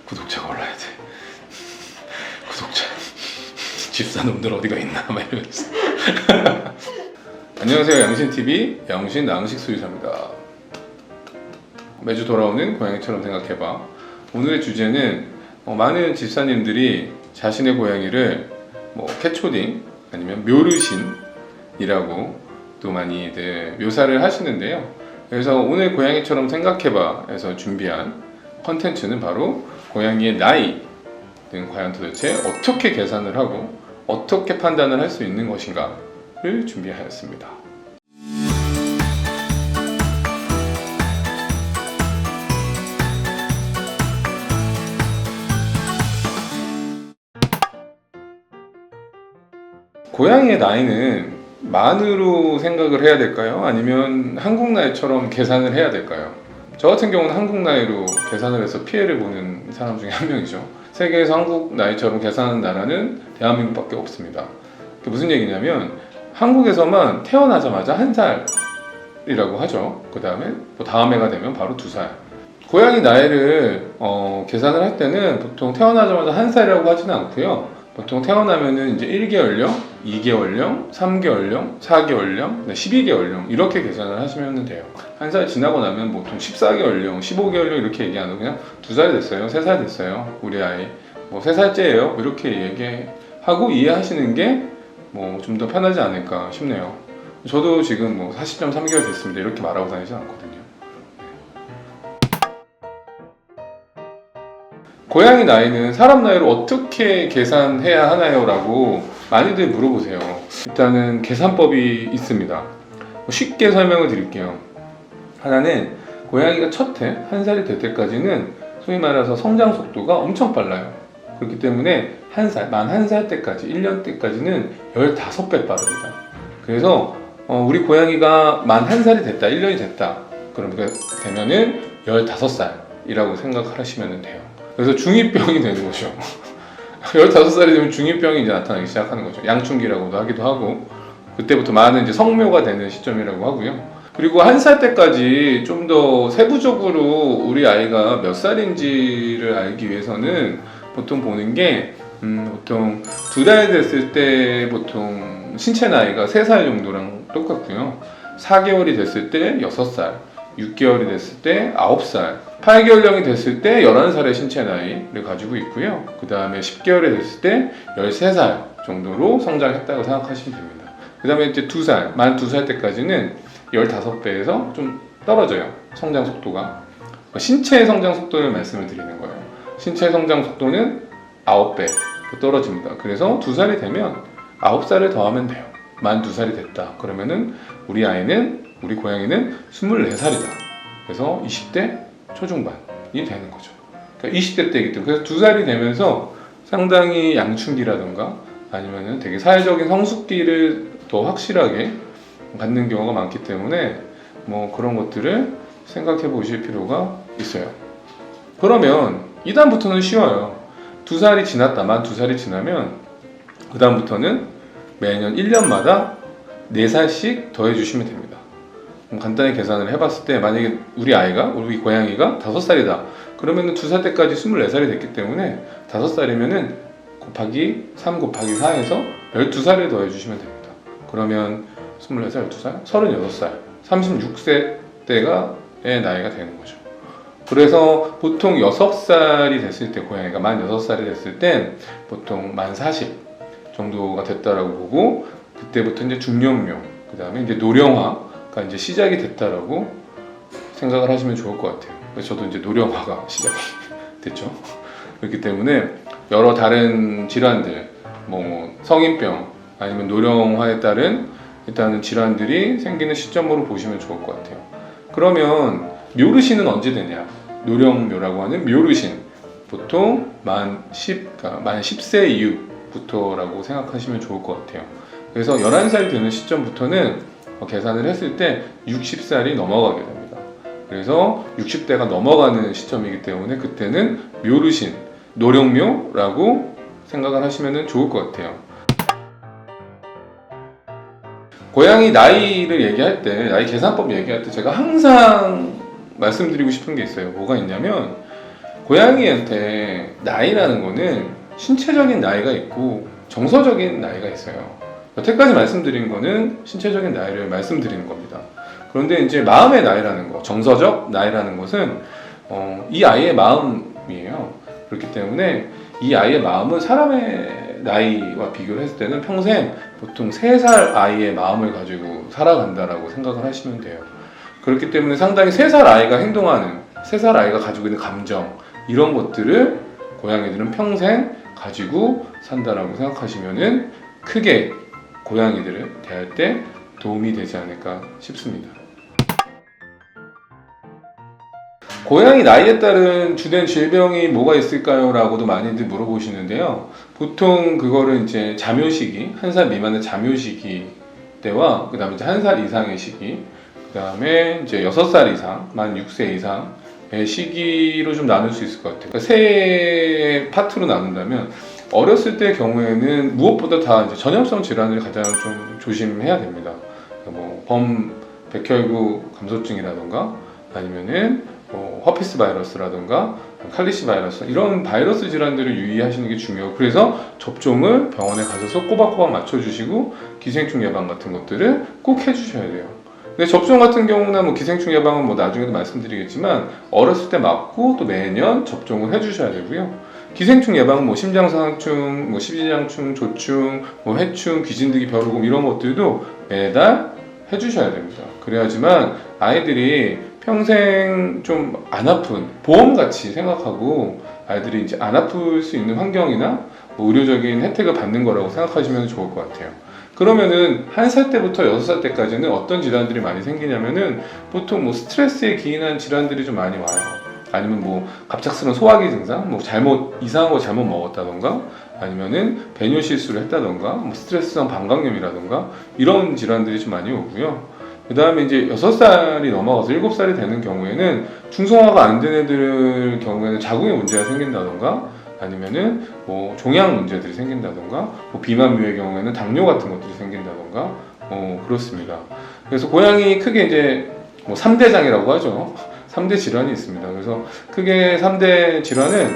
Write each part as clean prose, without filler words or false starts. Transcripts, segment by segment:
구독자가 올라야 돼. 구독자. 집사놈들 어디가 있나 막 이러면서. 안녕하세요. 양신TV 양신 낭식 수의사입니다. 매주 돌아오는 고양이처럼 생각해봐. 오늘의 주제는 많은 집사님들이 자신의 고양이를 캐초딩 아니면 묘르신이라고 또 많이들 묘사를 하시는데요. 그래서 오늘 고양이처럼 생각해봐 에서 준비한 컨텐츠는 바로 고양이의 나이는 과연 도대체 어떻게 계산을 하고 어떻게 판단을 할 수 있는 것인가를 준비하였습니다. 고양이의 나이는 만으로 생각을 해야 될까요? 아니면 한국 나이처럼 계산을 해야 될까요? 저 같은 경우는 한국 나이로 계산을 해서 피해를 보는 사람 중에 한 명이죠. 세계에서 한국 나이처럼 계산하는 나라는 대한민국밖에 없습니다. 그게 무슨 얘기냐면 한국에서만 태어나자마자 1살이라고 하죠. 그 다음에 다음 해가 되면 바로 2살. 고양이 나이를 계산을 할 때는 보통 태어나자마자 1살이라고 하지는 않고요. 보통 태어나면은 이제 1개월령, 2개월령, 3개월령, 4개월령, 12개월령 이렇게 계산을 하시면 돼요. 1살 지나고 나면 보통 14개월령, 15개월령 이렇게 얘기 안 하고 그냥 2살 됐어요, 3살 됐어요, 우리 아이 3살째예요 이렇게 얘기하고 이해하시는 게 좀 더 편하지 않을까 싶네요. 저도 지금 40.3개월 됐습니다 이렇게 말하고 다니진 않거든요. 고양이 나이는 사람 나이로 어떻게 계산해야 하나요? 라고 많이들 물어보세요. 일단은 계산법이 있습니다. 쉽게 설명을 드릴게요. 하나는 고양이가 첫 해, 1살이 될 때까지는 소위 말해서 성장 속도가 엄청 빨라요. 그렇기 때문에 만 1살 때까지, 1년 때까지는 15배 빠릅니다. 그래서 우리 고양이가 만 1살이 됐다, 1년이 됐다. 그러면 되면은 15살이라고 생각하시면 돼요. 그래서 중2병이 되는 거죠. 15살이 되면 중2병이 이제 나타나기 시작하는 거죠. 양춘기라고도 하기도 하고, 그때부터 많은 이제 성묘가 되는 시점이라고 하고요. 그리고 1살 때까지 좀 더 세부적으로 우리 아이가 몇 살인지를 알기 위해서는 보통 보는 게, 보통 2달 됐을 때 보통 신체 나이가 3살 정도랑 똑같고요. 4개월이 됐을 때 6살, 6개월이 됐을 때 9살, 8개월령이 됐을 때 11살의 신체 나이를 가지고 있고요. 그 다음에 10개월이 됐을 때 13살 정도로 성장했다고 생각하시면 됩니다. 그 다음에 이제 만 2살 때까지는 15배에서 좀 떨어져요. 성장 속도가. 신체 성장 속도를 말씀을 드리는 거예요. 신체 성장 속도는 9배 떨어집니다. 그래서 2살이 되면 9살을 더하면 돼요. 만 2살이 됐다. 그러면은 우리 고양이는 24살이다. 그래서 20대 초중반이 되는 거죠. 그러니까 20대 때이기 때문에. 그래서 2살이 되면서 상당히 양춘기라든가 아니면은 되게 사회적인 성숙기를 더 확실하게 갖는 경우가 많기 때문에 그런 것들을 생각해 보실 필요가 있어요. 그러면 이 다음부터는 쉬워요. 2살이 지났다. 만 2살이 지나면 그 다음부터는 매년 1년마다 4살씩 더해주시면 됩니다. 간단히 계산을 해봤을 때 만약에 우리 고양이가 5살이다. 그러면 2살 때까지 24살이 됐기 때문에 5살이면은 곱하기 3 곱하기 4에서 12살을 더해주시면 됩니다. 그러면 24살, 12살, 36살, 36세 때가의 나이가 되는 거죠. 그래서 보통 6살이 됐을 때 고양이가 만 6살이 됐을 때 보통 만 40 정도가 됐다라고 보고 그때부터 이제 중년묘, 그 다음에 이제 노령화가 이제 시작이 됐다라고 생각을 하시면 좋을 것 같아요. 그래서 저도 이제 노령화가 시작이 됐죠. 그렇기 때문에 여러 다른 질환들, 성인병 아니면 노령화에 따른 일단은 질환들이 생기는 시점으로 보시면 좋을 것 같아요. 그러면 묘르신은 언제 되냐? 노령묘라고 하는 묘르신 보통 만 10세 이후부터라고 생각하시면 좋을 것 같아요. 그래서 11살이 되는 시점부터는 계산을 했을 때 60살이 넘어가게 됩니다. 그래서 60대가 넘어가는 시점이기 때문에 그때는 묘르신, 노령묘라고 생각을 하시면 좋을 것 같아요. 고양이 나이를 얘기할 때, 나이 계산법 얘기할 때 제가 항상 말씀드리고 싶은 게 있어요. 뭐가 있냐면 고양이한테 나이라는 거는 신체적인 나이가 있고 정서적인 나이가 있어요. 여태까지 말씀드린 거는 신체적인 나이를 말씀드리는 겁니다. 그런데 이제 마음의 나이라는 거, 정서적 나이라는 것은 이 아이의 마음이에요. 그렇기 때문에 이 아이의 마음은 사람의 나이와 비교를 했을 때는 평생 보통 3살 아이의 마음을 가지고 살아간다라고 생각을 하시면 돼요. 그렇기 때문에 상당히 3살 아이가 행동하는, 3살 아이가 가지고 있는 감정, 이런 것들을 고양이들은 평생 가지고 산다라고 생각하시면은 크게 고양이들을 대할 때 도움이 되지 않을까 싶습니다. 고양이 나이에 따른 주된 질병이 뭐가 있을까요? 라고도 많이들 물어보시는데요. 보통 그거를 이제 자묘시기, 1살 미만의 자묘시기 때와 그 다음에 이제 1살 이상의 시기, 그 다음에 이제 6살 이상, 만 6세 이상의 시기로 좀 나눌 수 있을 것 같아요. 그러니까 세 파트로 나눈다면 어렸을 때 경우에는 무엇보다 다 이제 전염성 질환을 가장 좀 조심해야 됩니다. 뭐 백혈구 감소증이라던가 아니면은 허피스 바이러스라든가 칼리시 바이러스 이런 바이러스 질환들을 유의하시는 게 중요해요. 그래서 접종을 병원에 가셔서 꼬박꼬박 맞춰주시고 기생충 예방 같은 것들을 꼭 해주셔야 돼요. 근데 접종 같은 경우나 뭐 기생충 예방은 뭐 나중에도 말씀드리겠지만 어렸을 때 맞고 또 매년 접종을 해주셔야 되고요. 기생충 예방은 뭐 심장상충, 뭐 십이장충, 조충, 뭐 해충, 귀진드기, 벼루곰 이런 것들도 매달 해주셔야 됩니다. 그래야지만 아이들이 평생 좀 안 아픈 보험같이 생각하고 아이들이 이제 안 아플 수 있는 환경이나 뭐 의료적인 혜택을 받는 거라고 생각하시면 좋을 것 같아요. 그러면은 1살 때부터 6살 때까지는 어떤 질환들이 많이 생기냐면은 보통 뭐 스트레스에 기인한 질환들이 좀 많이 와요. 아니면 뭐 갑작스러운 소화기 증상, 뭐 이상한 거 잘못 먹었다던가 아니면은 배뇨 실수를 했다던가 뭐 스트레스성 방광염이라던가 이런 질환들이 좀 많이 오고요. 그 다음에 이제 6살이 넘어가서 7살이 되는 경우에는 중성화가 안 된 애들 경우에는 자궁에 문제가 생긴다던가 아니면은 뭐 종양 문제들이 생긴다던가 뭐 비만류의 경우에는 당뇨 같은 것들이 생긴다던가 그렇습니다. 그래서 고양이 크게 이제 뭐 3대장이라고 하죠. 3대 질환이 있습니다. 그래서 크게 3대 질환은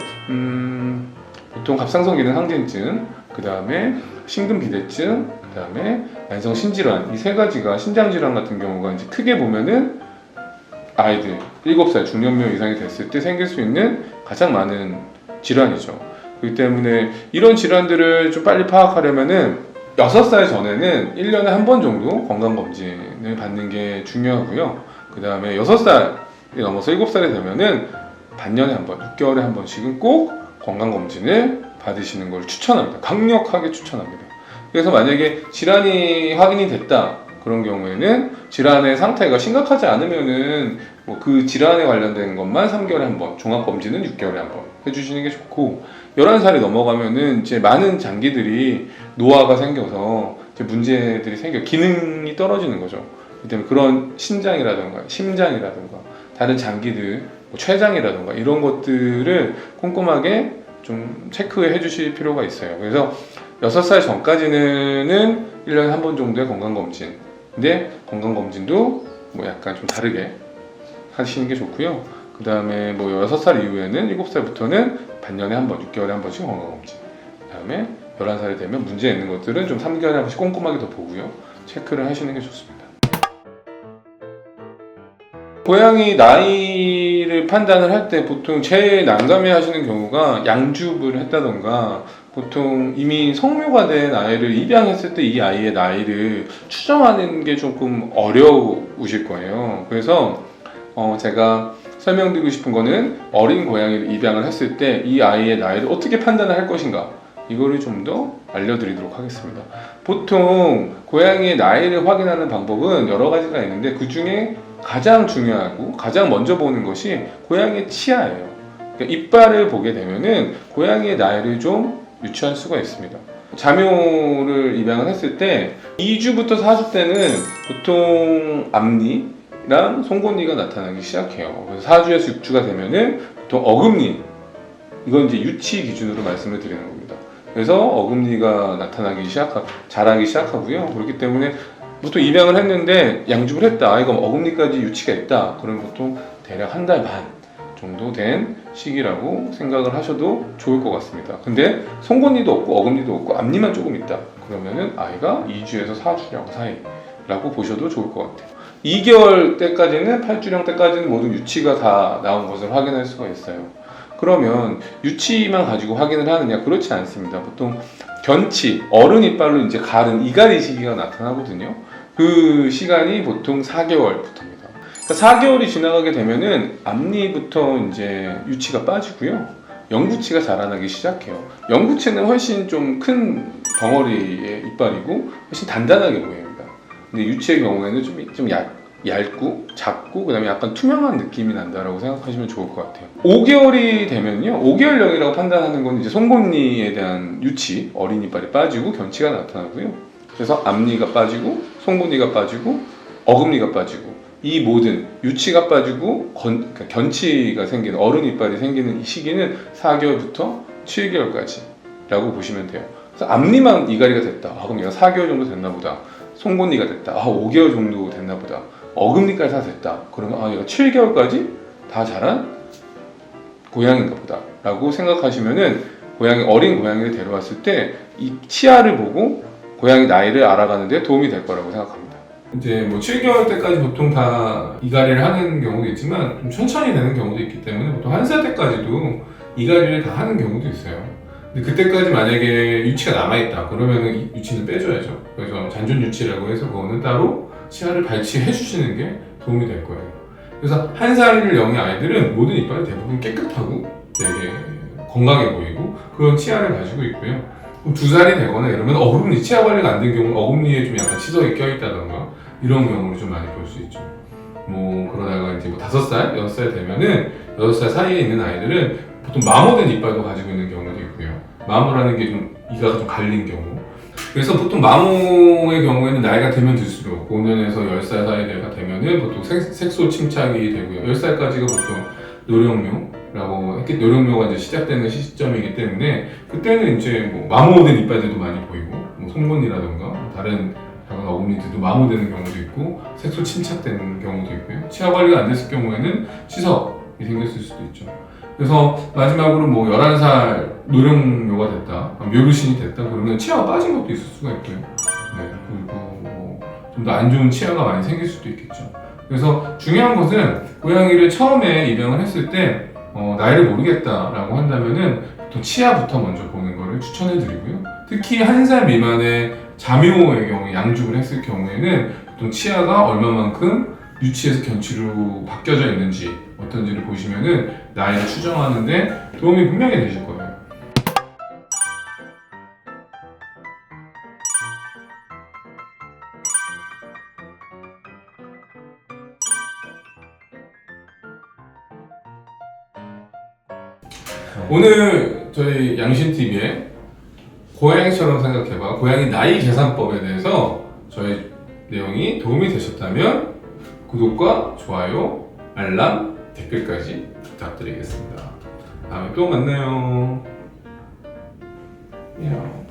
보통 갑상선 기능 항진증, 그 다음에 심근비대증, 그 다음에 만성 신질환, 이 3가지가 신장질환 같은 경우가 이제 크게 보면은 아이들 7살 중년명 이상이 됐을 때 생길 수 있는 가장 많은 질환이죠. 그렇기 때문에 이런 질환들을 좀 빨리 파악하려면은 6살 전에는 1년에 한 번 정도 건강검진을 받는 게 중요하고요. 그 다음에 6살이 넘어서 7살이 되면은 반년에 한 번, 6개월에 한 번씩은 꼭 건강검진을 받으시는 걸 추천합니다. 강력하게 추천합니다. 그래서 만약에 질환이 확인이 됐다 그런 경우에는 질환의 상태가 심각하지 않으면은 뭐 그 질환에 관련된 것만 3개월에 한 번, 종합검진은 6개월에 한 번 해주시는 게 좋고 11살이 넘어가면은 이제 많은 장기들이 노화가 생겨서 이제 문제들이 생겨 기능이 떨어지는 거죠. 그렇기 때문에 그런 신장이라든가 심장이라든가 다른 장기들, 뭐 췌장이라든가 이런 것들을 꼼꼼하게 좀 체크해 주실 필요가 있어요. 그래서 6살 전까지는 1년에 한 번 정도의 건강검진. 근데 건강검진도 뭐 약간 좀 다르게 하시는 게 좋고요. 그 다음에 뭐 6살 이후에는 7살부터는 반년에 한 번, 6개월에 한 번씩 건강검진. 그 다음에 11살이 되면 문제 있는 것들은 좀 3개월에 한 번씩 꼼꼼하게 더 보고요. 체크를 하시는 게 좋습니다. 고양이 나이를 판단을 할 때 보통 제일 난감해 하시는 경우가 양줍을 했다던가 보통 이미 성묘가 된 아이를 입양했을 때 이 아이의 나이를 추정하는 게 조금 어려우실 거예요. 그래서 제가 설명드리고 싶은 거는 어린 고양이를 입양을 했을 때 이 아이의 나이를 어떻게 판단을 할 것인가 이거를 좀 더 알려드리도록 하겠습니다. 보통 고양이의 나이를 확인하는 방법은 여러 가지가 있는데 그 중에 가장 중요하고 가장 먼저 보는 것이 고양이의 치아예요. 그러니까 이빨을 보게 되면은 고양이의 나이를 좀 유추할 수가 있습니다. 자묘를 입양을 했을 때 2주부터 4주 때는 보통 앞니랑 송곳니가 나타나기 시작해요. 그래서 4주에서 6주가 되면은 보통 어금니, 이건 이제 유치 기준으로 말씀을 드리는 겁니다. 그래서 어금니가 자라기 시작하고요. 그렇기 때문에 보통 입양을 했는데 양줍을 했다, 아이가 어금니까지 유치가 있다 그러면 보통 대략 한 달 반 정도 된 시기라고 생각을 하셔도 좋을 것 같습니다. 근데 송곳니도 없고 어금니도 없고 앞니만 조금 있다. 그러면은 아이가 2주에서 4주령 사이라고 보셔도 좋을 것 같아요. 2개월 때까지는 8주령 때까지는 모든 유치가 다 나온 것을 확인할 수가 있어요. 그러면 유치만 가지고 확인을 하느냐? 그렇지 않습니다. 보통 견치, 어른 이빨로 이제 가른 이갈이 시기가 나타나거든요. 그 시간이 보통 4개월부터입니다. 그러니까 4개월이 지나가게 되면은 앞니부터 이제 유치가 빠지고요. 영구치가 자라나기 시작해요. 영구치는 훨씬 좀 큰 덩어리의 이빨이고 훨씬 단단하게 보입니다. 근데 유치의 경우에는 좀 얇고 작고 그다음에 약간 투명한 느낌이 난다라고 생각하시면 좋을 것 같아요. 5개월이 되면요, 5개월령이라고 판단하는 건 이제 송곳니에 대한 유치, 어린 이빨이 빠지고 견치가 나타나고요. 그래서 앞니가 빠지고 송곳니가 빠지고 어금니가 빠지고 이 모든 유치가 빠지고 그러니까 견치가 생기는 어른 이빨이 생기는 이 시기는 4개월부터 7개월까지라고 보시면 돼요. 그래서 앞니만 이갈이가 됐다. 그럼 얘가 4개월 정도 됐나 보다. 송곳니가 됐다. 5개월 정도 됐나 보다. 어금니까지 다 됐다. 그러면 얘가 7개월까지 다 자란 고양이인가 보다 라고 생각하시면은 어린 고양이를 데려왔을 때 이 치아를 보고 고양이 나이를 알아가는 데 도움이 될 거라고 생각합니다. 이제 뭐 7개월 때까지 보통 다 이갈이를 하는 경우도 있지만 좀 천천히 되는 경우도 있기 때문에 보통 1살 때까지도 이갈이를 다 하는 경우도 있어요. 근데 그때까지 만약에 유치가 남아있다 그러면 이 유치는 빼줘야죠. 그래서 잔존 유치라고 해서 그거는 따로 치아를 발치해 주시는 게 도움이 될 거예요. 그래서 1살 영의 아이들은 모든 이빨이 대부분 깨끗하고 되게 건강해 보이고 그런 치아를 가지고 있고요. 2살이 되거나 이러면 어금니, 치아 관리가 안 된 경우는 어금니에 좀 약간 치석이 껴있다던가 이런 경우를 좀 많이 볼 수 있죠. 뭐 그러다가 이제 뭐 5살, 6살 되면은 6살 사이에 있는 아이들은 보통 마모된 이빨도 가지고 있는 경우도 있고요. 마모라는 게 좀 이가 좀 갈린 경우. 그래서 보통 마모의 경우에는 나이가 들면 들수록 5년에서 10살 사이가 되면은 보통 색소 침착이 되고요. 10살까지가 보통 노령묘라고 했기 노령묘가 이제 시작되는 시점이기 때문에 그때는 이제 뭐 마모된 이빨들도 많이 보이고 뭐 송곳니라든가 다른 어금니들도 마모되는 경우도 있고 색소 침착되는 경우도 있고요. 치아 관리가 안 됐을 경우에는 치석이 생겼을 수도 있죠. 그래서 마지막으로 뭐 11살 노령묘가 됐다, 묘르신이 됐다 그러면 치아가 빠진 것도 있을 수가 있고요. 네, 그리고 뭐 좀 더 안 좋은 치아가 많이 생길 수도 있겠죠. 그래서 중요한 것은 고양이를 처음에 입양을 했을 때 나이를 모르겠다라고 한다면은 보통 치아부터 먼저 보는 거를 추천해 드리고요. 특히 1살 미만의 자묘의 경우 양육을 했을 경우에는 보통 치아가 얼마만큼 유치에서 견치로 바뀌어져 있는지 어떤지를 보시면은 나이를 추정하는데 도움이 분명히 되실 거예요. 오늘 저희 양신TV에 고양이처럼 생각해봐 고양이 나이 계산법에 대해서 저희 내용이 도움이 되셨다면 구독과 좋아요, 알람, 댓글까지 부탁드리겠습니다. 다음에 또 만나요. 안녕.